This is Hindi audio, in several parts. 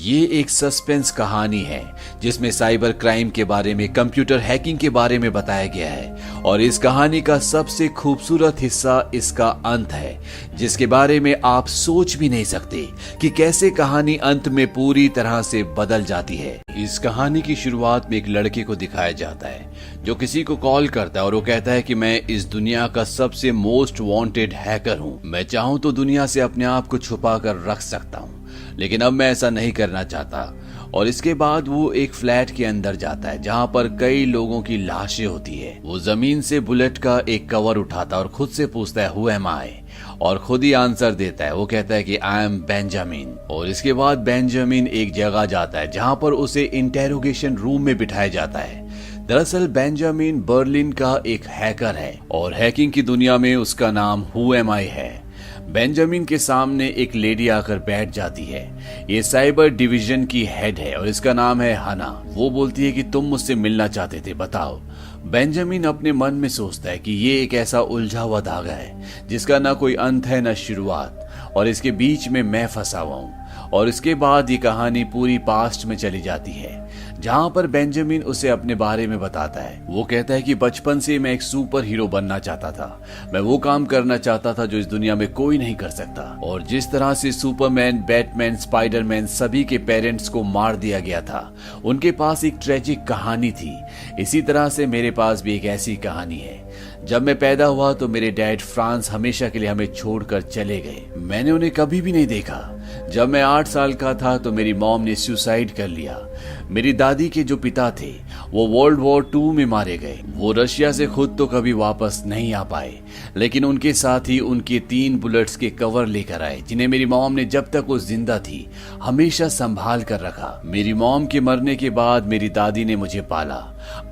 ये एक सस्पेंस कहानी है जिसमें साइबर क्राइम के बारे में, कंप्यूटर हैकिंग के बारे में बताया गया है और इस कहानी का सबसे खूबसूरत हिस्सा इसका अंत है, जिसके बारे में आप सोच भी नहीं सकते कि कैसे कहानी अंत में पूरी तरह से बदल जाती है। इस कहानी की शुरुआत में एक लड़के को दिखाया जाता है जो किसी को कॉल करता है और वो कहता है कि मैं इस दुनिया का सबसे मोस्ट वांटेड हैकर हूँ। मैं चाहूँ तो दुनिया से अपने आप को छुपा कर रख सकता हूँ, लेकिन अब मैं ऐसा नहीं करना चाहता। और इसके बाद वो एक फ्लैट के अंदर जाता है जहाँ पर कई लोगों की लाशें होती है। वो जमीन से बुलेट का एक कवर उठाता है और खुद से पूछता है हु एम आई, और खुद ही आंसर देता है। वो कहता है कि आई एम बेंजामिन। और इसके बाद बेंजामिन एक जगह जाता है जहाँ पर उसे इंटेरोगेशन रूम में बिठाया जाता है। दरअसल बेंजामिन बर्लिन का एक हैकर है और हैकिंग की दुनिया में उसका नाम हु एम आई है। बेंजामिन के सामने एक लेडी आकर बैठ जाती है। ये साइबर डिवीजन की हेड है और इसका नाम है हना। वो बोलती है कि तुम मुझसे मिलना चाहते थे, बताओ। बेंजामिन अपने मन में सोचता है कि ये एक ऐसा उलझा हुआ धागा है जिसका ना कोई अंत है ना शुरुआत, और इसके बीच में मैं फंसा हुआ हूँ। और इसके बाद ये कहानी पूरी पास्ट में चली जाती है जहाँ पर बेंजामिन उसे अपने बारे में बताता है। वो कहता है कि बचपन से मैं एक सुपर हीरो बनना चाहता था। मैं वो काम करना चाहता था जो इस दुनिया में कोई नहीं कर सकता। और जिस तरह से सुपरमैन, बैटमैन, स्पाइडरमैन सभी के पेरेंट्स को मार दिया गया था, उनके पास एक ट्रेजिक कहानी थी। इसी तरह से मेरे पास भी एक ऐसी कहानी है। जब मैं पैदा हुआ तो मेरे डैड फ्रांस हमेशा के लिए हमें छोड़कर चले गए। मैंने उन्हें कभी भी नहीं देखा। जब मैं 8 साल का था तो मेरी मॉम ने सुसाइड कर लिया। मेरी दादी के जो पिता थे वो वर्ल्ड वॉर 2 में मारे गए। वो रशिया से खुद तो कभी वापस नहीं आ पाए, लेकिन उनके साथ ही उनके 3 बुलेट्स के कवर लेकर आए, जिन्हें मेरी मॉम ने जब तक वो जिंदा थी हमेशा संभाल कर रखा। मेरी मॉम के मरने के बाद मेरी दादी ने मुझे पाला।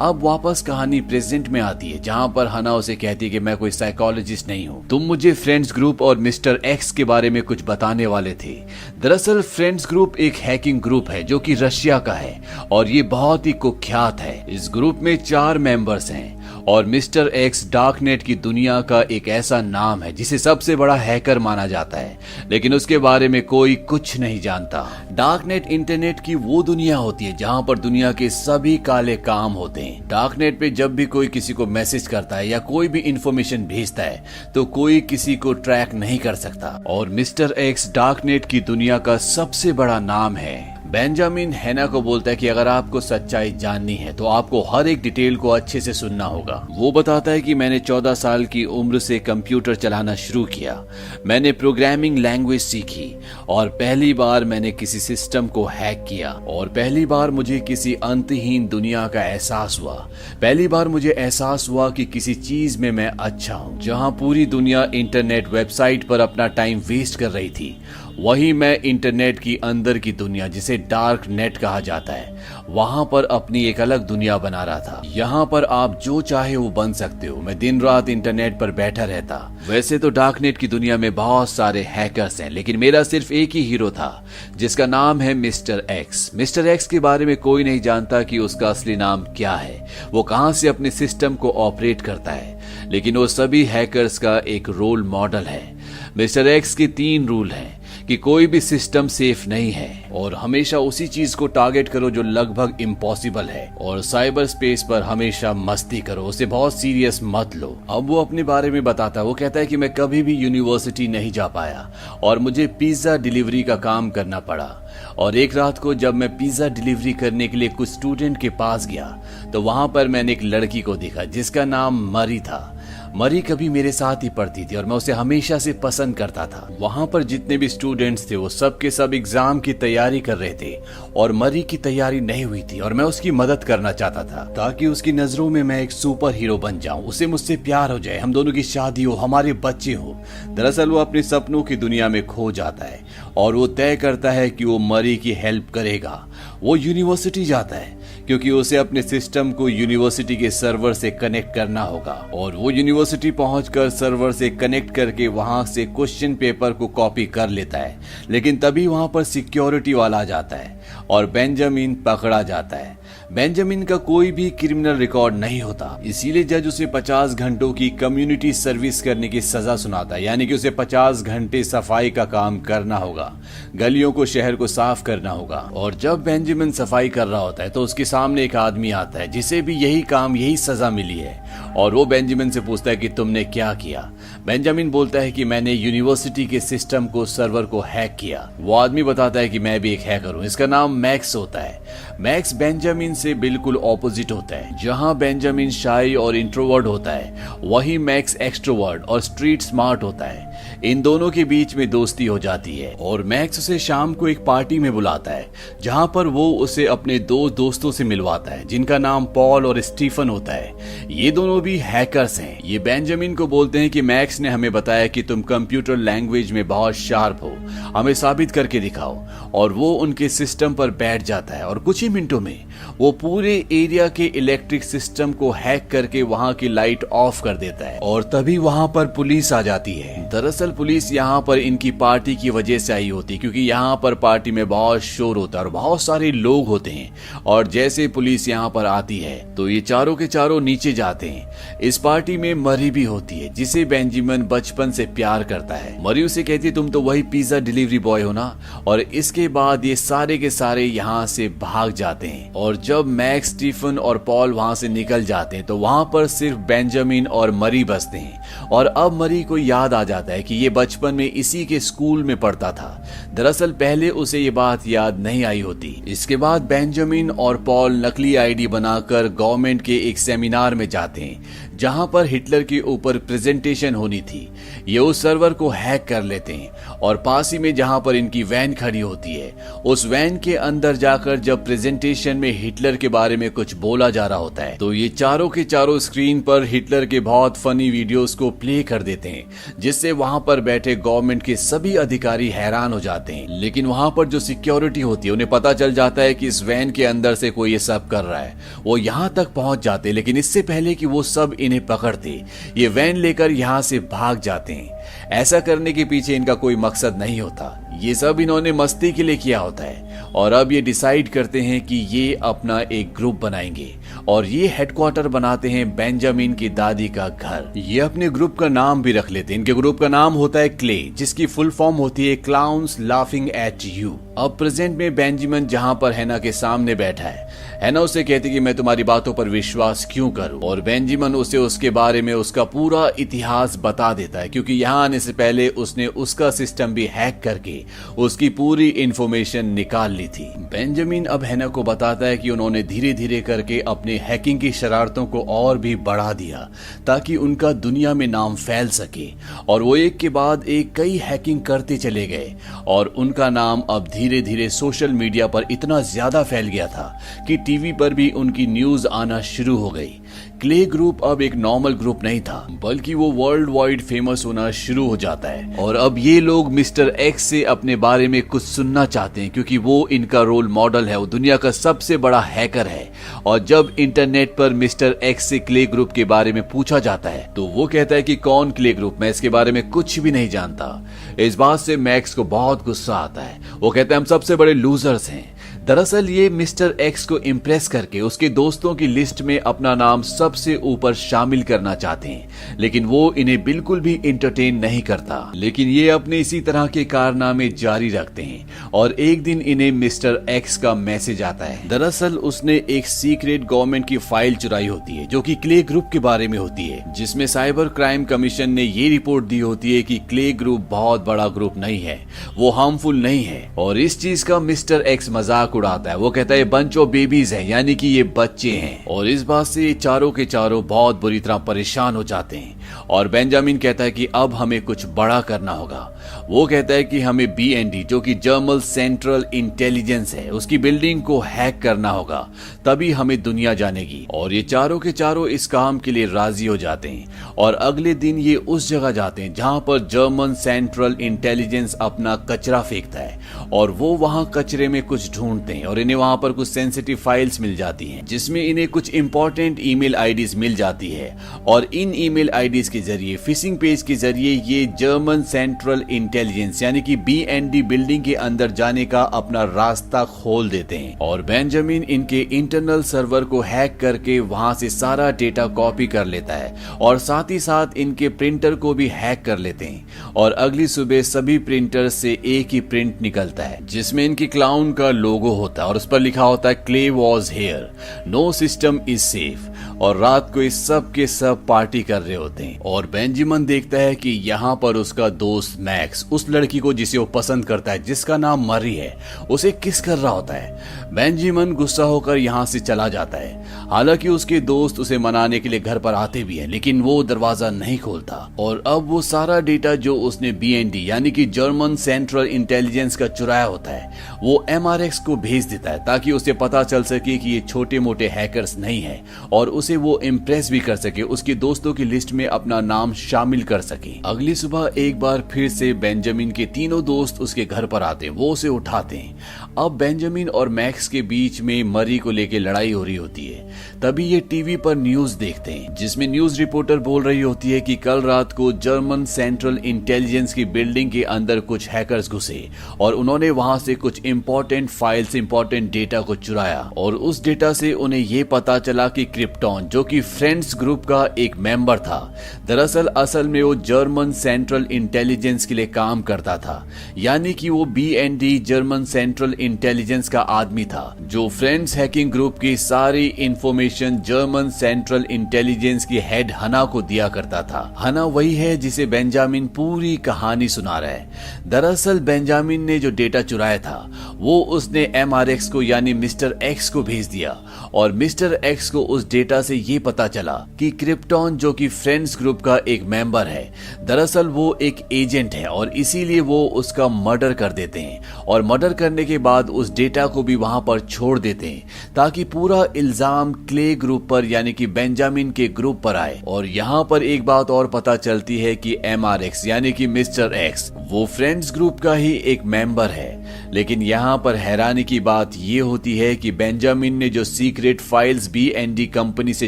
अब वापस कहानी प्रेजेंट में आती है जहाँ पर हना उसे कहती है कि मैं कोई साइकोलॉजिस्ट नहीं हूँ, तुम मुझे फ्रेंड्स ग्रुप और मिस्टर एक्स के बारे में कुछ बताने वाले थे। दरअसल फ्रेंड्स ग्रुप एक हैकिंग ग्रुप है जो कि रशिया का है और ये बहुत ही कुख्यात है। इस ग्रुप में 4 मेंबर्स हैं और मिस्टर एक्स डार्कनेट की दुनिया का एक ऐसा नाम है जिसे सबसे बड़ा हैकर माना जाता है, लेकिन उसके बारे में कोई कुछ नहीं जानता। डार्कनेट इंटरनेट की वो दुनिया होती है जहाँ पर दुनिया के सभी काले काम होते हैं। डार्कनेट पे जब भी कोई किसी को मैसेज करता है या कोई भी इंफॉर्मेशन भेजता है तो कोई किसी को ट्रैक नहीं कर सकता। और मिस्टर एक्स डार्कनेट की दुनिया का सबसे बड़ा नाम है। बेंजामिन हैना को बोलता है कि अगर आपको सच्चाई जाननी है तो आपको हर एक डिटेल को अच्छे से सुनना होगा। वो बताता है कि मैंने 14 साल की उम्र से कंप्यूटर चलाना शुरू किया। मैंने प्रोग्रामिंग लैंग्वेज सीखी और पहली बार मैंने किसी सिस्टम को हैक किया और पहली बार मुझे किसी अंतहीन दुनिया का एहसास हुआ। पहली बार मुझे एहसास हुआ कि किसी चीज में मैं अच्छा हूँ। जहाँ पूरी दुनिया इंटरनेट वेबसाइट पर अपना टाइम वेस्ट कर रही थी, वहीं मैं इंटरनेट की अंदर की दुनिया जिसे डार्क नेट कहा जाता है, वहां पर अपनी एक अलग दुनिया बना रहा था। यहाँ पर आप जो चाहे वो बन सकते हो। मैं दिन रात इंटरनेट पर बैठा रहता। वैसे तो डार्क नेट की दुनिया में बहुत सारे हैकर्स हैं, लेकिन मेरा सिर्फ एक ही हीरो था जिसका नाम है मिस्टर एक्स। मिस्टर एक्स के बारे में कोई नहीं जानता कि उसका असली नाम क्या है, वो कहाँ से अपने सिस्टम को ऑपरेट करता है, लेकिन वो सभी हैकर्स का एक रोल मॉडल है। मिस्टर एक्स के 3 रूल हैं कि कोई भी सिस्टम सेफ नहीं है और हमेशा उसी चीज को टारगेट करो जो लगभग इम्पॉसिबल है, और साइबर स्पेस पर हमेशा मस्ती करो, उसे बहुत सीरियस मत लो। अब वो अपने बारे में बताता है। वो कहता है कि मैं कभी भी यूनिवर्सिटी नहीं जा पाया और मुझे पिज्जा डिलीवरी का काम करना पड़ा। और एक रात को जब मैं पिज्जा डिलीवरी करने के लिए कुछ स्टूडेंट के पास गया तो वहां पर मैंने एक लड़की को देखा जिसका नाम मरी था। मरी कभी मेरे साथ ही पढ़ती थी और मैं उसे हमेशा से पसंद करता था। वहां पर जितने भी स्टूडेंट्स थे वो सब के सब एग्जाम की तैयारी कर रहे थे और मरी की तैयारी नहीं हुई थी और मैं उसकी मदद करना चाहता था ताकि उसकी नजरों में मैं एक सुपर हीरो बन जाऊं, उसे मुझसे प्यार हो जाए, हम दोनों की शादी हो, हमारे बच्चे हो। दरअसल वो अपने सपनों की दुनिया में खो जाता है और वो तय करता है कि वो मरी की हेल्प करेगा। वो यूनिवर्सिटी जाता है क्योंकि उसे अपने सिस्टम को यूनिवर्सिटी के सर्वर से कनेक्ट करना होगा, और वो यूनिवर्सिटी पहुंचकर सर्वर से कनेक्ट करके वहां से क्वेश्चन पेपर को कॉपी कर लेता है। लेकिन तभी वहां पर सिक्योरिटी वाला आ जाता है और बेंजामिन पकड़ा जाता है। बेंजामिन का कोई भी क्रिमिनल रिकॉर्ड नहीं होता, इसीलिए जज उसे 50 घंटों की कम्युनिटी सर्विस करने की सजा सुनाता है, यानी कि उसे 50 घंटे सफाई का काम करना होगा, गलियों को, शहर को साफ करना होगा। और जब बेंजामिन सफाई कर रहा होता है तो उसके सामने एक आदमी आता है जिसे भी यही काम, यही सजा मिली है, और वो बेंजामिन से पूछता है कि तुमने क्या किया। बेंजामिन बोलता है कि मैंने यूनिवर्सिटी के सिस्टम को, सर्वर को हैक किया। वो आदमी बताता है कि मैं भी एक हैकर हूँ, इसका नाम मैक्स होता है। मैक्स बेंजामिन से बिल्कुल ऑपोजिट होता है। जहां बेंजामिन शाई और इंट्रोवर्ट होता है, वहीं मैक्स एक्सट्रोवर्ट और स्ट्रीट स्मार्ट होता है। इन दोनों के बीच में दोस्ती हो जाती है और मैक्स उसे शाम को एक पार्टी में बुलाता है, जहां पर वो उसे अपने दो दोस्तों से मिलवाता है जिनका नाम पॉल और स्टीफन होता है। ये दोनों भी हैकर्स हैं। ये बेंजामिन को बोलते हैं कि मैक्स ने हमें बताया कि तुम कंप्यूटर लैंग्वेज में बहुत शार्प हो, हमें साबित करके दिखाओ। और वो उनके सिस्टम पर बैठ जाता है और कुछ ही मिनटों में वो पूरे एरिया के इलेक्ट्रिक सिस्टम को हैक करके वहां की लाइट ऑफ कर देता है। और तभी वहां पर पुलिस आ जाती है। दरअसल पुलिस यहाँ पर इनकी पार्टी की वजह से आई होती, क्योंकि यहाँ पर पार्टी में बहुत शोर होता है और बहुत सारे लोग होते हैं। और जैसे पुलिस यहाँ पर आती है तो ये चारों के चारों नीचे जाते हैं। इस पार्टी में मरी भी होती है, जिसे बेंजामिन बचपन से प्यार करता है। मरी उसे कहती है तुम तो वही पिज्जा डिलीवरी बॉय हो ना। और इसके बाद ये सारे के सारे यहाँ से भाग जाते हैं। और जब मैक्स, स्टीफन और पॉल वहां से निकल जाते हैं तो वहां पर सिर्फ बेंजामिन और मरी बचते हैं। और अब मरी को याद आ जाता है कि ये बचपन में इसी के स्कूल में पढ़ता था। दरअसल पहले उसे ये बात याद नहीं आई होती। इसके बाद बेंजामिन और पॉल नकली आईडी बनाकर गवर्नमेंट के एक सेमिनार में जाते हैं, जहां पर हिटलर के ऊपर प्रेजेंटेशन होनी थी। ये उस सर्वर को हैक कर लेते हैं और पास ही में जहां पर इनकी वैन खड़ी होती है, उस वैन के अंदर जाकर जब प्रेजेंटेशन में हिटलर के बारे में कुछ बोला जा रहा होता है तो ये चारों के चारों स्क्रीन पर हिटलर के बहुत फनी वीडियोस को प्ले कर देते हैं, जिससे वहां पर बैठे गवर्नमेंट के सभी अधिकारी हैरान हो जाते हैं। लेकिन वहां पर जो सिक्योरिटी होती है उन्हें पता चल जाता है कि इस वैन के अंदर से कोई ये सब कर रहा है। वो यहाँ तक पहुंच जाते हैं, लेकिन इससे पहले कि वो सब इन्हें पकड़ते, ये वैन लेकर यहाँ से भाग जाते हैं। ऐसा करने के पीछे इनका कोई मकसद नहीं होता, ये सब इन्होंने मस्ती के लिए किया होता है। और अब ये डिसाइड करते हैं कि ये अपना एक ग्रुप बनाएंगे और ये हेडक्वार्टर बनाते हैं बेंजामिन की दादी का घर। ये अपने ग्रुप का नाम भी रख लेते हैं। इनके ग्रुप का नाम होता है क्ले, जिसकी फुल फॉर्म होती है क्लाउन्स लाफिंग एट यू। अब प्रेजेंट में बेंजामिन जहां पर हैना के सामने बैठा है, हैना उसे कहती कि मैं तुम्हारी बातों पर विश्वास क्यों करूं। और बेंजामिन उसे उसके बारे में उसका पूरा इतिहास बता देता है, क्योंकि यहाँ आने से पहले उसने उसका सिस्टम भी हैक करके उसकी पूरी इंफॉर्मेशन निकाल ली थी। बेंजामिन अब हैना को बताता है कि उन्होंने धीरे धीरे करके अपने हैकिंग की शरारतों को और भी बढ़ा दिया ताकि उनका दुनिया में नाम फैल सके। और वो एक के बाद एक कई हैकिंग करते चले गए और उनका नाम अब धीरे धीरे सोशल मीडिया पर इतना ज्यादा फैल गया था कि टीवी पर भी उनकी न्यूज आना शुरू हो गई। क्ले ग्रुप अब एक नॉर्मल ग्रुप नहीं था, बल्कि वो वर्ल्ड वाइड फेमस होना शुरू हो जाता है। और अब ये लोग मिस्टर एक्स से अपने बारे में कुछ सुनना चाहते हैं, क्योंकि वो इनका रोल मॉडल है, वो दुनिया का सबसे बड़ा हैकर है। और जब इंटरनेट पर मिस्टर एक्स से क्ले ग्रुप के बारे में पूछा जाता है तो वो कहता है कि कौन क्ले ग्रुप, मैं इसके बारे में कुछ भी नहीं जानता। इस बात से मैक्स को बहुत गुस्सा आता है। वो कहता है हम सबसे बड़े लूजर्स हैं। दरअसल ये मिस्टर एक्स को इम्प्रेस करके उसके दोस्तों की लिस्ट में अपना नाम सबसे ऊपर शामिल करना चाहते हैं, लेकिन वो इन्हें बिल्कुल भी इंटरटेन नहीं करता। लेकिन ये अपने इसी तरह के कारनामे जारी रखते हैं और एक दिन इन्हें मिस्टर एक्स का मैसेज आता है। दरअसल उसने एक सीक्रेट गवर्नमेंट की फाइल चुराई होती है जो कि क्ले ग्रुप के बारे में होती है, जिसमें साइबर क्राइम कमीशन ने ये रिपोर्ट दी होती है कि क्ले ग्रुप बहुत बड़ा ग्रुप नहीं है, वो हार्मफुल नहीं है। और इस चीज का मिस्टर एक्स मजाक उड़ाता है। वो कहता है बंच ऑफ बेबीज है, यानी कि ये बच्चे हैं। और इस बात से चारों के चारों बहुत बुरी तरह परेशान हो जाते हैं। और बेंजामिन कहता है कि अब हमें कुछ बड़ा करना होगा। वो कहता है कि हमें BND जो कि जर्मन सेंट्रल इंटेलिजेंस है, उसकी बिल्डिंग को हैक करना होगा, तभी हमें दुनिया जानेगी। और ये चारों के चारों इस काम के लिए राजी हो जाते हैं। और अगले दिन ये उस जगह जाते हैं जहां पर जर्मन सेंट्रल इंटेलिजेंस अपना कचरा फेंकता है और वो वहां कचरे में कुछ ढूंढते हैं और इन्हें वहां पर कुछ सेंसिटिव फाइल्स मिल जाती हैं, जिसमें इन्हें कुछ इंपॉर्टेंट ईमेल आईडीज मिल जाती है। और इन ईमेल आईडी आईडीज के जरिए, फिशिंग पेज के जरिए ये जर्मन सेंट्रल इंटेलिजेंस यानी कि BND बिल्डिंग के अंदर जाने का अपना रास्ता खोल देते हैं और बेंजामिन इनके इंटरनल सर्वर को हैक करके वहां से सारा डेटा कॉपी कर लेता है और साथ ही साथ इनके प्रिंटर को भी हैक कर लेते हैं और अगली सुबह सभी प्रिंटर से एक ही प्रिंट निकलता है जिसमें इनकी क्लाउन का लोगो होता है और उस पर लिखा होता है Clay was here, no system is safe. और रात को इस सब के सब पार्टी कर रहे होते हैं और बेंजामिन देखता है कि यहाँ पर उसका दोस्त मैक्स उस लड़की को जिसे वो पसंद करता है जिसका नाम मरी है उसे किस कर रहा होता है। बेंजामिन गुस्सा होकर यहाँ से चला जाता है। हालांकि उसके दोस्त उसे मनाने के लिए घर पर आते भी हैं लेकिन वो दरवाजा नहीं खोलता और अब वो सारा डेटा जो उसने BND यानी कि जर्मन सेंट्रल इंटेलिजेंस का चुराया होता है वो MRX को भेज देता है ताकि उसे पता चल सके कि ये छोटे मोटे हैकर्स नहीं है और उसे वो इम्प्रेस भी कर सके, उसके दोस्तों की लिस्ट में अपना नाम शामिल कर सके। अगली सुबह एक बार फिर से बेंजामिन के तीनों दोस्त उसके घर पर आते हैं, वो उसे उठाते हैं। अब बेंजामिन और मैक्स के बीच में मरी को लेकर लड़ाई हो रही होती है। तभी ये टीवी पर न्यूज देखते हैं जिसमें न्यूज रिपोर्टर बोल रही होती है कि कल रात को जर्मन सेंट्रल इंटेलिजेंस की बिल्डिंग के अंदर कुछ हैकर्स घुसे और उन्होंने वहां से कुछ इंपॉर्टेंट फाइल्स, इंपॉर्टेंट डेटा को चुराया और उस डेटा से उन्हें ये पता चला कि क्रिप्टॉन जो कि फ्रेंड्स ग्रुप का एक मेंबर था, दरअसल असल में वो जर्मन सेंट्रल इंटेलिजेंस के लिए काम करता था, यानी कि वो BND जर्मन सेंट्रल इंटेलिजेंस का आदमी था जो फ्रेंड्स हैकिंग ग्रुप की सारी इंफॉर्मेशन जर्मन सेंट्रल इंटेलिजेंस की हेड हना को दिया करता था। हना वही है जिसे बेंजामिन पूरी कहानी सुना रहा है। दरअसल बेंजामिन ने जो डेटा चुराया था वो उसने MRX को यानी मिस्टर X को भेज दिया और मिस्टर X को उस डेटा से ये पता चला कि क्रिप्टॉन जो कि फ्रेंड्स ग्रुप का एक मेंबर है, दरअसल वो एक एजेंट है और इसीलिए वो उसका मर्डर कर देते हैं और मर्डर करने के बाद उस डेटा को भी वहां पर छोड़ देते हैं ताकि पूरा इल्जाम क्ले ग्रुप पर यानी कि बेंजामिन के ग्रुप पर आए। और यहाँ पर एक बात और पता चलती है कि MRX यानी कि मिस्टर X वो फ्रेंड्स ग्रुप का ही एक मेंबर है। लेकिन यहाँ पर हैरानी की बात ये होती है कि बेंजामिन ने जो सीक्रेट फाइल्स BND कंपनी से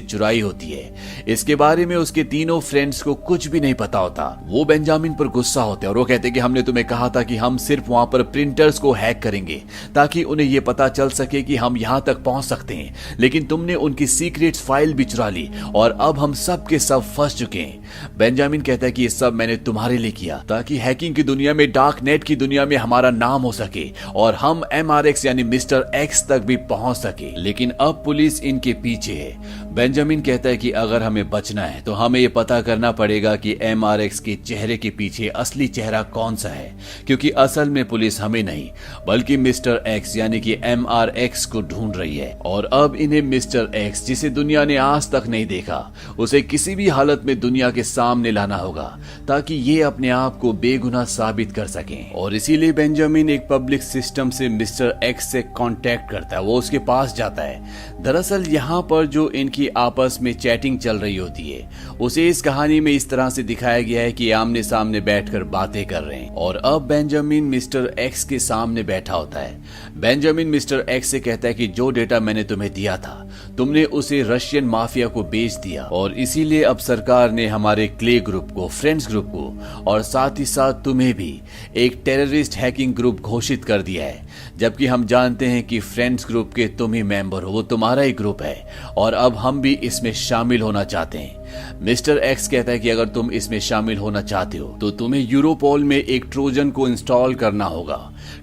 चुराई होती है इसके बारे में उसके तीनों फ्रेंड्स को कुछ भी नहीं पता होता। वो बेंजामिन पर गुस्सा होते हैं और वो कहते हैं कि हमने तुम्हें कहा था कि हम सिर्फ वहां पर प्रिंटर्स को हैक करेंगे ताकि उन्हें ये पता चल सके कि हम यहाँ तक पहुंच सकते हैं, लेकिन तुमने उनकी सीक्रेट फाइल भी चुरा ली और अब हम सब के सब फंस चुके हैं। बेंजामिन कहता है कि ये सब मैंने तुम्हारे लिए किया ताकि हैकिंग की दुनिया में, डार्क नेट की दुनिया में हमारा नाम हो सके और हम MRX यानी मिस्टर X तक भी पहुंच सके। लेकिन अब पुलिस इनके पीछे है। बेंजामिन कहता है कि अगर हमें बचना है तो हमें ये पता करना पड़ेगा कि MRX के चेहरे के पीछे असली चेहरा कौन सा है, क्योंकि असल में पुलिस हमें नहीं बल्कि मिस्टर X यानी कि MRX को ढूंढ रही है। और अब इन्हें मिस्टर X जिसे दुनिया ने आज तक नहीं देखा उसे किसी भी हालत में दुनिया के सामने लाना होगा ताकि ये अपने आप को बेगुनाह साबित कर सकें। और इसीलिए बेंजामिन एक पब्लिक सिस्टम से मिस्टर X से कांटेक्ट करता है, वो उसके पास जाता है। दरअसल यहाँ पर जो इनकी आपस में चैटिंग चल रही होती है उसे इस कहानी में इस तरह से दिखाया गया है कि आमने सामने बैठकर बातें कर रहे हैं। और अब बेंजामिन मिस्टर X के सामने बैठा होता है। बेंजामिन मिस्टर X से कहता है कि जो डेटा मैंने तुम्हें दिया था तुमने उसे रशियन माफिया को बेच दिया और इसीलिए अब सरकार ने हमारे क्ले ग्रुप को, फ्रेंड्स ग्रुप को और साथ ही साथ तुम्हें भी एक टेररिस्ट हैकिंग ग्रुप घोषित कर दिया है, जबकि हम जानते हैं कि फ्रेंड्स ग्रुप के तुम ही मेंबर हो, वो तुम्हारा ही ग्रुप है और अब हम भी इसमें शामिल होना चाहते हैं। मिस्टर X कहता है कि अगर तुम इसमें शामिल होना चाहते हो तो तुम्हें यूरोपोल में एक ट्रोजन को इंस्टॉल करना होगा।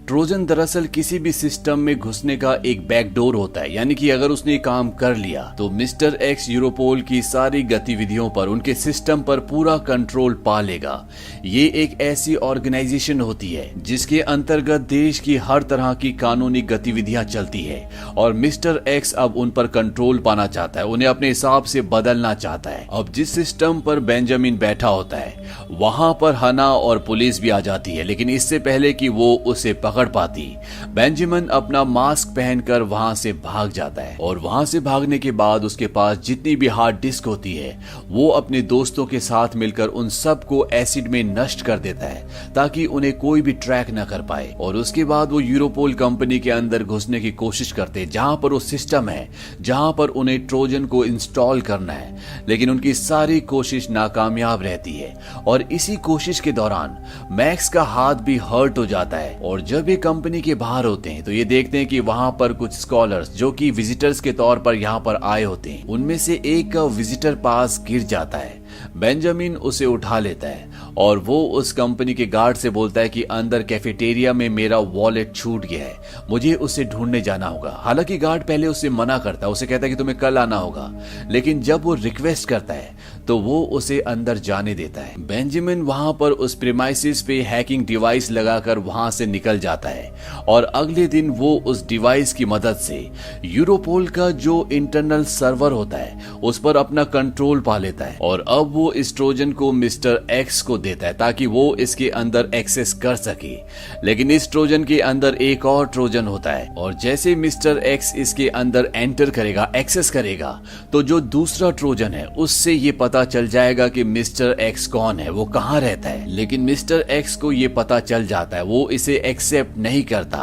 ट्रोजन दरअसल किसी भी सिस्टम में घुसने का एक बैकडोर होता है, यानी कि अगर उसने काम कर लिया तो मिस्टर X यूरोपोल की सारी गतिविधियों पर, उनके सिस्टम पर पूरा कंट्रोल पा लेगा। ये एक ऐसी ऑर्गेनाइजेशन होती है जिसके अंतर्गत देश की हर तरह की कानूनी गतिविधियां चलती है और मिस्टर X अब उन पर कंट्रोल पाना चाहता है, उन्हें अपने हिसाब से बदलना चाहता है। अब जिस सिस्टम पर बेंजामिन बैठा होता है वहां पर हना और पुलिस भी आ जाती है, लेकिन इससे पहले कि वो उसे पकड़ पाती बेंजामिन अपना मास्क पहनकर वहां से भाग जाता है और वहां से भागने के बाद उसके पास जितनी भी हार्ड डिस्क होती है वो अपने दोस्तों के साथ मिलकर उन सब को एसिड में नष्ट कर देता है ताकि उन्हें कोई भी ट्रैक न कर पाए। और उसके बाद वो यूरोपोल कंपनी के अंदर घुसने की कोशिश करते जहां पर वो सिस्टम है जहां पर उन्हें ट्रोजन को इंस्टॉल करना है, लेकिन उनके उनकी सारी कोशिश नाकामयाब रहती है और इसी कोशिश के दौरान मैक्स का हाथ भी हर्ट हो जाता है। और जब ये कंपनी के बाहर होते हैं तो ये देखते हैं कि वहां पर कुछ स्कॉलर्स जो कि विजिटर्स के तौर पर यहाँ पर आए होते हैं, उनमें से एक का विजिटर पास गिर जाता है। बेंजामिन उसे उठा लेता है और वो उस कंपनी के गार्ड से बोलता है कि अंदर कैफेटेरिया में मेरा वॉलेट छूट गया है, मुझे उसे ढूंढने जाना होगा। हालांकि गार्ड पहले उसे मना करता है, उसे कहता है कि तुम्हें कल आना होगा, लेकिन जब वो रिक्वेस्ट करता है तो वो उसे अंदर जाने देता है। बेंजामिन वहां पर उस प्रीमाइसिस पे हैकिंग डिवाइस लगाकर वहां से निकल जाता है और अगले दिन वो उस डिवाइस की मदद से यूरोपोल का जो इंटरनल सर्वर होता है उस पर अपना कंट्रोल पा लेता है और अब वो इस ट्रोजन को मिस्टर एक्स को देता है ताकि वो इसके अंदर एक्सेस कर सके। लेकिन इस ट्रोजन के अंदर एक और ट्रोजन होता है और जैसे मिस्टर एक्स इसके अंदर एंटर करेगा, एक्सेस करेगा, तो जो दूसरा ट्रोजन है उससे ये पता चल जाएगा कि मिस्टर एक्स कौन है, वो कहाँ रहता है। लेकिन मिस्टर एक्स को ये पता चल जाता है, वो इसे एक्सेप्ट नहीं करता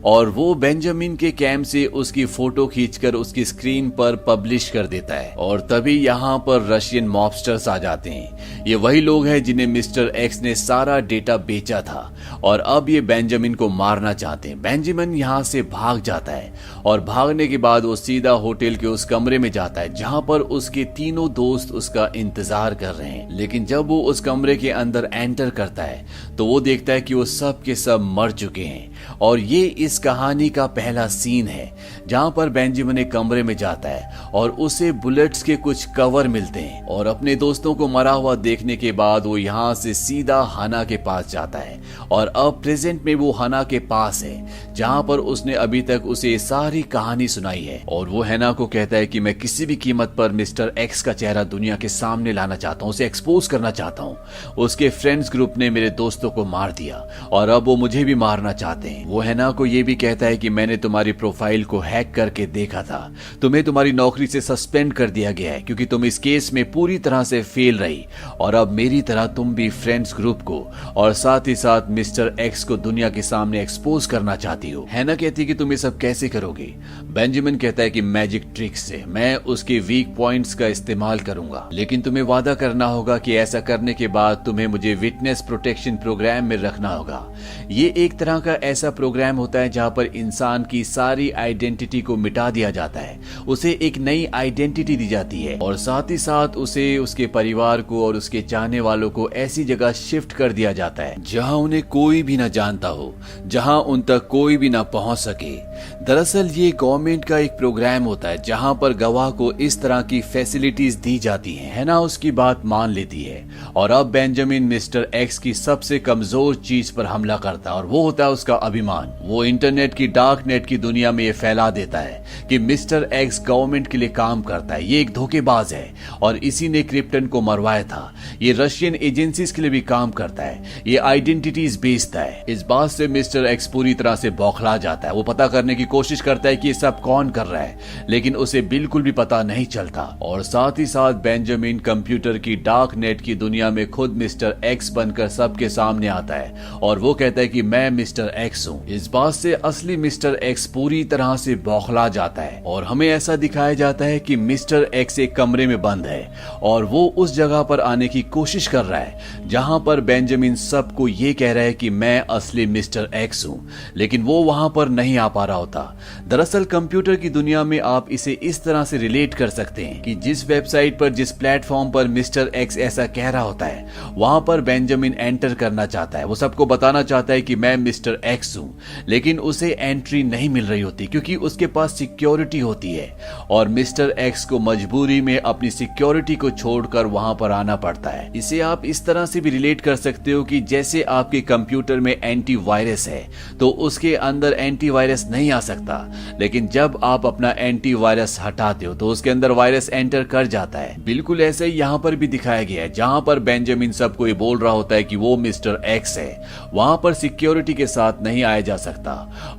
और वो बेंजामिन के कैम्प से उसकी फोटो खींचकर उसकी स्क्रीन पर पब्लिश कर देता है। और तभी यहाँ पर रशियन मॉबस्टर्स आ जाते हैं। ये वही लोग हैं जिन्हें मिस्टर एक्स ने सारा डेटा बेचा था और अब ये बेंजामिन को मारना चाहते हैं। बेंजामिन यहाँ से भाग जाता है और भागने के बाद वो सीधा होटल के उस कमरे में जाता है जहाँ पर उसके तीनों दोस्त उसका इंतजार कर रहे हैं। लेकिन जब वो उस कमरे के अंदर एंटर करता है तो वो देखता है कि वो सब के सब मर चुके हैं और ये इस कहानी का पहला सीन है जहाँ पर बेंजामिन एक कमरे में जाता है और उसे बुलेट्स के कुछ कवर मिलते हैं और अपने दोस्तों को मरा हुआ देखने के बाद वो यहाँ से सीधा हना के पास जाता है और अब प्रेजेंट में वो हना के पास है जहाँ पर उसने अभी तक उसे सारी कहानी सुनाई है। और वो हैना को कहता है कि मैं किसी भी कीमत पर मिस्टर एक्स का चेहरा दुनिया के सामने लाना चाहता हूँ, उसे एक्सपोज करना चाहता हूँ। उसके फ्रेंड्स ग्रुप ने मेरे दोस्तों को मार दिया और अब वो मुझे भी मारना चाहते हैं। वो हैना को ये भी कहता है कि मैंने तुम्हारी प्रोफाइल को हैक करके देखा था, तुम्हें तुम्हारी नौकरी से सस्पेंड कर दिया गया है क्योंकि तुम इस केस में पूरी तरह से फेल रही और अब मेरी तरह तुम भी फ्रेंड्स ग्रुप को और साथ ही साथ मिस्टर एक्स को दुनिया के सामने एक्सपोज करना चाहती हो। हैना कहती है कि तुम ये सब कैसे करोगे। बेंजामिन कहता है कि मैजिक ट्रिक्स से, मैं उसके वीक पॉइंट्स का इस्तेमाल करूंगा, लेकिन तुम्हें वादा करना होगा कि ऐसा करने के बाद तुम्हें मुझे विटनेस प्रोटेक्शन प्रोग्राम में रखना होगा। ये एक तरह का ऐसा प्रोग्राम होता है जहाँ पर इंसान की सारी आइडेंटिटी को मिटा दिया जाता है, उसे एक नई आइडेंटिटी दी जाती है और साथ ही साथ उसे, उसके परिवार को और उसके चाहने वालों को ऐसी जगह शिफ्ट कर दिया जाता है जहां उन्हें कोई भी न जानता हो, जहां उन तक कोई भी न पहुंच सके। दरअसल ये गवर्नमेंट का एक प्रोग्राम होता है जहां पर गवाह को इस तरह की फैसिलिटीज दी जाती हैं। है ना, उसकी बात मान लेती है और अब बेंजामिन मिस्टर एक्स की सबसे कमजोर चीज पर हमला करता है और वो होता है उसका अभिमान। वो इंटरनेट की, डार्क नेट की दुनिया में ये फैला देता है कि मिस्टर एक्स गवर्नमेंट के लिए काम करता है, ये एक धोखेबाज है और इसी ने क्रिप्टन को मरवाया था। ये रशियन एजेंसीज के लिए भी काम करता है, ये आइडेंटिटीज बेचता है। इस बात से मिस्टर एक्स पूरी तरह से बौखला जाता है। वो पता करने की कोशिश करता है कि ये सब कौन कर रहा है, लेकिन उसे बिल्कुल भी पता नहीं चलता। और साथ ही साथ बेंजामिन कंप्यूटर की, डार्क नेट की दुनिया में खुद मिस्टर एक्स बनकर सबके सामने आता है और वो कहता है कि मैं मिस्टर एक्स हूँ। इस बात से असली मिस्टर एक्स पूरी तरह से बौखला जाता है और हमें ऐसा दिखाया जाता है कि मिस्टर एक्स एक कमरे में बंद है और वो उस जगह पर आने की कोशिश कर रहा है जहां पर बेंजामिन सबको ये कह रहा है कि मैं असली मिस्टर एक्स हूं, लेकिन वो वहां पर नहीं आ पा रहा होता। दरअसल कंप्यूटर की दुनिया में आप इसे इस तरह से रिलेट कर सकते हैं कि जिस वेबसाइट पर, जिस प्लेटफॉर्म पर मिस्टर एक्स ऐसा कह रहा होता है वहां पर बेंजामिन एंटर करना चाहता है। वो सबको बताना चाहता है कि मैं मिस्टर एक्स हूं, लेकिन उसे एंट्री नहीं मिल रही होती क्योंकि उसके पास सिक्योरिटी होती है और मिस्टर एक्स को मजबूरी में अपनी सिक्योरिटी को छोड़कर वहां पर आना पड़ता है। इसे आप इस तरह से भी रिलेट कर सकते हो कि जैसे आपके कंप्यूटर में एंटीवायरस है तो उसके अंदर एंटीवायरस नहीं आ सकता, लेकिन जब आप अपना एंटीवायरस हटाते हो तो उसके अंदर वायरस एंटर कर जाता है। बिल्कुल ऐसे ही यहाँ पर भी दिखाया गया है जहां पर बेंजामिन सबको ये बोल रहा होता है कि वो मिस्टर एक्स है, वहां पर सिक्योरिटी के साथ नहीं आया जा सकता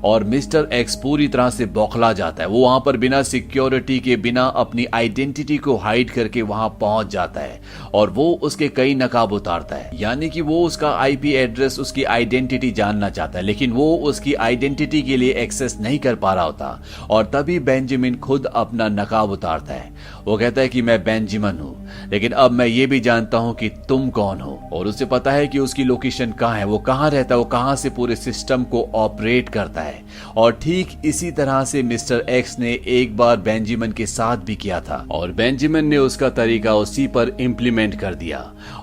और मिस्टर एक्स पूरी तरह से बौखला जाता है। वो वहां पर बिना सिक्योरिटी के, बिना अपनी आइडेंटिटी को हाइड करके वहां पहुंच जाता है और वो उसके कई नकाब उतारता है। यानी कि वो उसका आईपी एड्रेस, उसकी आइडेंटिटी जानना चाहता है, लेकिन वो उसकी आइडेंटिटी के लिए एक्सेस नहीं कर पा रहा होता। और तभी बेंजामिन खुद अपना नकाब उतारता है। वो कहता है कि मैं बेंजामिन हूं, लेकिन अब मैं ये भी जानता हूं कि तुम कौन हो। और उसे पता है कि उसकी लोकेशन कहां है, वो कहां रहता है, वो कहां से पूरे सिस्टम को ऑपरेट करता है। और ठीक इसी तरह से मिस्टर एक्स ने एक बार बेंजामिन के साथ भी किया था और बेंजामिन ने उसका तरीका उसी पर इम्प्लीमेंट कर दिया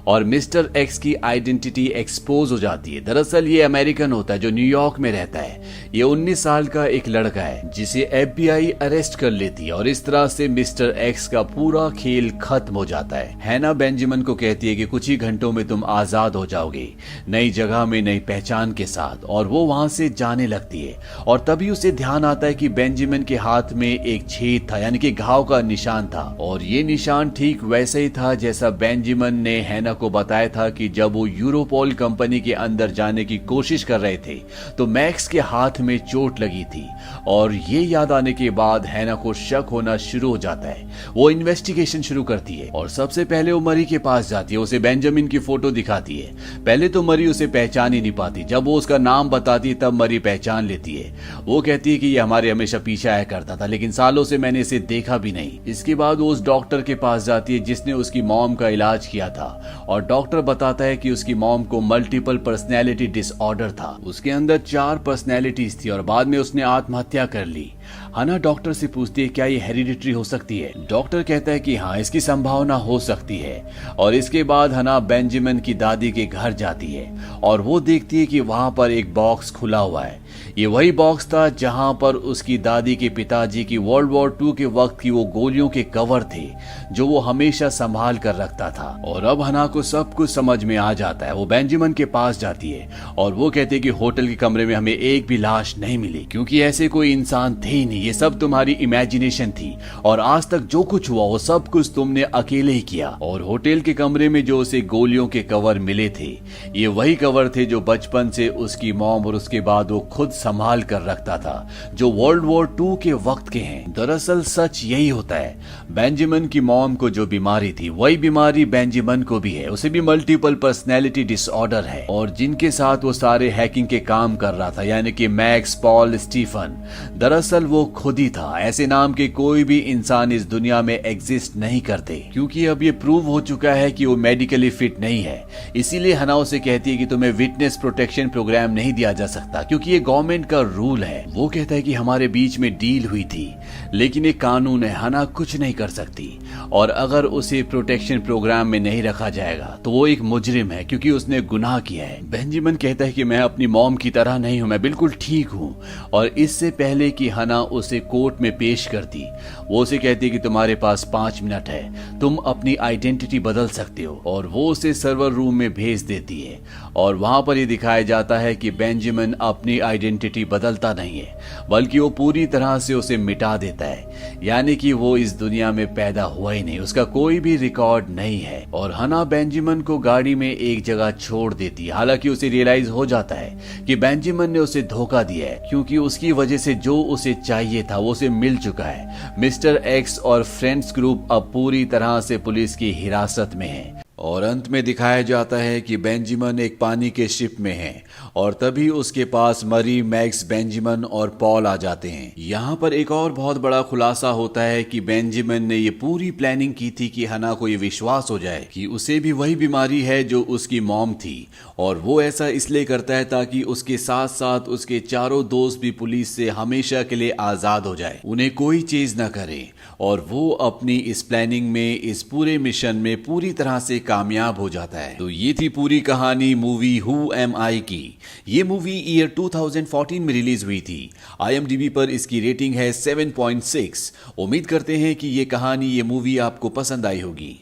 और मिस्टर एक्स की आइडेंटिटी एक्सपोज हो जाती है। दरअसल ये अमेरिकन होता है जो न्यूयॉर्क में रहता है। ये 19 साल का एक लड़का है जिसे एफबीआई अरेस्ट कर लेती है और इस तरह से मिस्टर एक्स का पूरा खेल खत्म हो जाता है। हैना बेंजामिन को कहती है कि कुछ ही घंटों में तुम आजाद हो जाओगे, नई जगह में नई पहचान के साथ। और वो वहां से जाने लगती है और तभी उसे ध्यान आता है कि बेंजामिन के हाथ में एक छेद था, यानी कि घाव का निशान था। और ये निशान ठीक वैसे ही था जैसा बेंजामिन ने हैना को बताया था कि जब वो यूरोपोल कंपनी के अंदर जाने की कोशिश कर रहे थे तो मैक्स के हाथ में चोट लगी थी। और ये याद आने के बाद हैना को शक होना शुरू हो जाता है। वो इन्वेस्टिगेशन शुरू करती है और सबसे पहले वो मरी के पास जाती है, उसे बेंजामिन की फोटो दिखाती है। पहले तो मरी उसे पहचान ही नहीं पाती, जब वो उसका नाम बताती है तब मरी पहचान लेती है। वो कहती है कि ये हमारे हमेशा पीछे आया करता था, लेकिन सालों से मैंने इसे देखा भी नहीं। इसके बाद वो उस डॉक्टर के पास जाती है जिसने उसकी मॉम का इलाज किया था और डॉक्टर बताता है कि उसकी मॉम को मल्टीपल पर्सनैलिटी डिसऑर्डर था। उसके अंदर 4 पर्सनैलिटीज थी और बाद में उसने आत्महत्या कर ली। हना डॉक्टर से पूछती है क्या ये हेरिडिटरी हो सकती है। डॉक्टर कहता है कि हाँ, इसकी संभावना हो सकती है। और इसके बाद हना बेंजामिन की दादी के घर जाती है और वो देखती है कि वहां पर एक बॉक्स खुला हुआ है। ये वही बॉक्स था जहां पर उसकी दादी के पिताजी की वर्ल्ड वॉर 2 के वक्त की वो गोलियों के कवर थे जो वो हमेशा संभाल कर रखता था। और अब हना को सब कुछ समझ में आ जाता है। वो बेंजामिन के पास जाती है और वो कहते हैं कि होटल के कमरे में हमें एक भी लाश नहीं मिली, क्योंकि ऐसे कोई इंसान थे ही नहीं, ये सब तुम्हारी इमेजिनेशन थी और आज तक जो कुछ हुआ वो सब कुछ तुमने अकेले ही किया। और होटल के कमरे में जो उसे गोलियों के कवर मिले थे, ये वही कवर थे जो बचपन से उसकी मॉम और उसके बाद वो खुद संभाल कर रखता था, जो वर्ल्ड वॉर 2 के वक्त के हैं। दरअसल सच यही होता है, बेंजामिन की मॉम को जो बीमारी थी वही बीमारी बेंजामिन को भी है। उसे भी मल्टीपल पर्सनैलिटी डिसऑर्डर है और जिनके साथ वो सारे हैकिंग के काम कर रहा था, यानी कि मैक्स, पॉल, स्टीफन, दरअसल वो खुद ही था। ऐसे नाम के कोई भी इंसान इस दुनिया में एग्जिस्ट नहीं करते, क्योंकि अब ये प्रूव हो चुका है कि वो मेडिकली फिट नहीं है। इसीलिए हना उसे कहती है कि तुम्हें विटनेस प्रोटेक्शन प्रोग्राम नहीं दिया जा सकता, क्योंकि ये गवर्नमेंट का रूल है। वो कहता है कि हमारे बीच में डील हुई थी, लेकिन ये कानून है, हना कुछ नहीं कर सकती। और अगर उसे प्रोटेक्शन प्रोग्राम में नहीं रखा जाएगा तो वो एक मुजरिम है, क्योंकि उसने गुनाह किया है। बेंजामिन कहता है कि मैं अपनी मॉम की तरह नहीं हूं, मैं बिल्कुल ठीक हूं। और इससे पहले कि हना उसे कोर्ट में पेश करती, वो उसे कहती है कि तुम्हारे पास 5 मिनट है, तुम अपनी आइडेंटिटी बदल सकते हो। और वो उसे सर्वर रूम में भेज देती है और वहां पर ये दिखाया जाता है कि बेंजामिन अपनी आइडेंटिटी बदलता नहीं है, बल्कि वो पूरी तरह से उसे मिटा देता है, यानी कि वो इस दुनिया में पैदा हुआ ही नहीं, उसका कोई भी रिकॉर्ड नहीं है। और हना बेंजामिन को गाड़ी में एक जगह छोड़ देती है। हालांकि उसे रियलाइज हो जाता है कि बेंजामिन ने उसे धोखा दिया है, क्योंकि उसकी वजह से जो उसे चाहिए था वो उसे मिल चुका है। मिस्टर एक्स और फ्रेंड्स ग्रुप अब पूरी तरह से पुलिस की हिरासत में है। और अंत में दिखाया जाता है कि बेंजामिन एक पानी के शिप में है और तभी उसके पास मरी, मैक्स, बेंजामिन और पॉल आ जाते हैं। यहाँ पर एक और बहुत बड़ा खुलासा होता है कि बेंजामिन ने ये पूरी प्लानिंग की थी कि हना को ये विश्वास हो जाए कि उसे भी वही बीमारी है जो उसकी मॉम थी, और वो ऐसा इसलिए करता है ताकि उसके साथ साथ उसके चारों दोस्त भी पुलिस से हमेशा के लिए आजाद हो जाए, उन्हें कोई चीज न करे। और वो अपनी इस प्लानिंग में, इस पूरे मिशन में पूरी तरह से कामयाब हो जाता है। तो ये थी पूरी कहानी मूवी हु एम आई की। ये मूवी ईयर 2014 में रिलीज हुई थी। IMDb पर इसकी रेटिंग है 7.6। उम्मीद करते हैं कि ये कहानी, ये मूवी आपको पसंद आई होगी।